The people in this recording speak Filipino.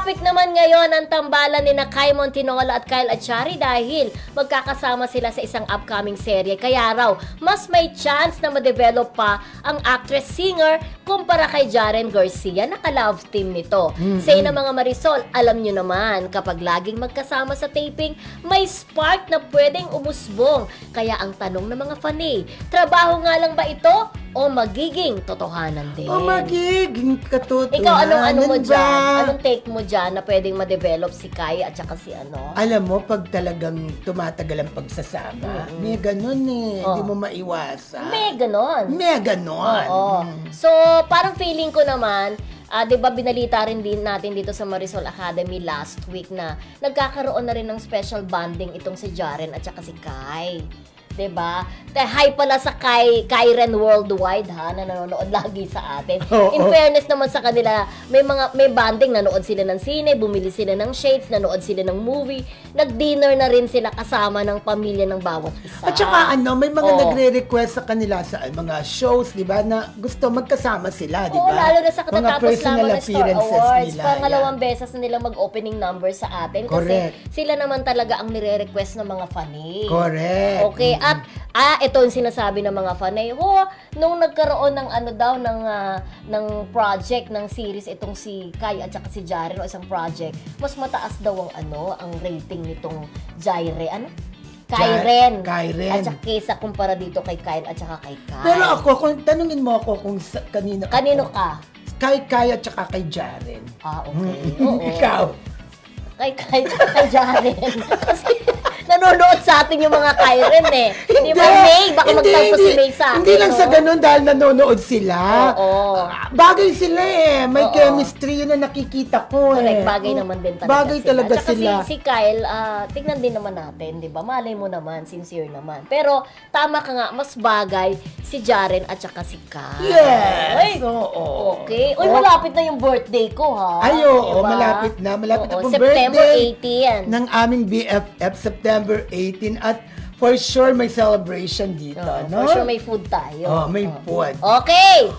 topic naman ngayon ang tambalan ni na Kai Montinola at Kyle Atiari dahil magkakasama sila sa isang upcoming serye. Kaya raw, mas may chance na ma-develop pa ang actress-singer kumpara kay Jaren Garcia. Naka-love team nito. Say na mga Marisol, alam nyo naman, kapag laging magkasama sa taping, may spark na pwedeng umusbong. Kaya ang tanong ng mga fanay, trabaho nga lang ba ito o magiging totohanan din? O magiging katotohanan. Ikaw, ano mo dyan? Anong take mo dyan na pwedeng ma-develop si Kai at saka si ano? Alam mo, pag talagang tumatagal ang pagsasama, may ganun eh. Hindi mo maiwasan. May ganon. May ganon. Oo. So, parang feeling ko naman, di ba binalita rin din natin dito sa Marisol Academy last week na nagkakaroon na rin ng special bonding itong si Jaren at saka si Kai. Diba? Hi pala sa Kairen Worldwide ha, na nanonood lagi sa atin. In fairness naman sa kanila, may banding, nanood sila ng sine, bumili sila ng shades, nanood sila ng movie, nag-dinner na rin sila kasama ng pamilya ng bawat isa. At saka may mga nagre-request sa kanila sa mga shows, di ba, na gusto magkasama sila, di ba? Oo, lalo na sa katatapos lamang ng Star Awards. Nila, pangalawang beses na nila mag-opening number sa atin. Correct. Kasi sila naman talaga ang nire-request ng mga fanay. Correct. Okay, at ito yung sinasabi ng mga fanay. Nung nagkaroon ng ng project, ng series itong si Kai at saka si Jaren o isang project, mas mataas daw ang rating nitong Kairen. At saka kesa kumpara dito kay Kyle at saka kay Kai. Pero ako, kung tanungin mo ako kung kanino ka? Kay at saka kay Jaren. Okay. Ikaw? Kay Jaren. Kasi nanonood sa atin yung mga Kairen eh. Hindi ba, May? Baka magtagpo si May sa atin. Hindi lang sa ganun dahil nanonood sila. Oo. Bagay sila eh. May chemistry yun na nakikita ko eh. Correct. Bagay naman din talaga bagay sila. talaga Tsaka sila. Si Kyle, tignan din naman natin, di ba? Malay mo naman, sincere naman. Pero tama ka nga, mas bagay si Jaren at saka si Kyle. Yes! Oo. Okay. Uy, malapit na yung birthday ko ha. Ay, oo. Diba? Malapit na. Malapit na pong September birthday 18. ng aming BFF, September 18. At for sure, may celebration dito. No? For sure, may food tayo. May food. Okay!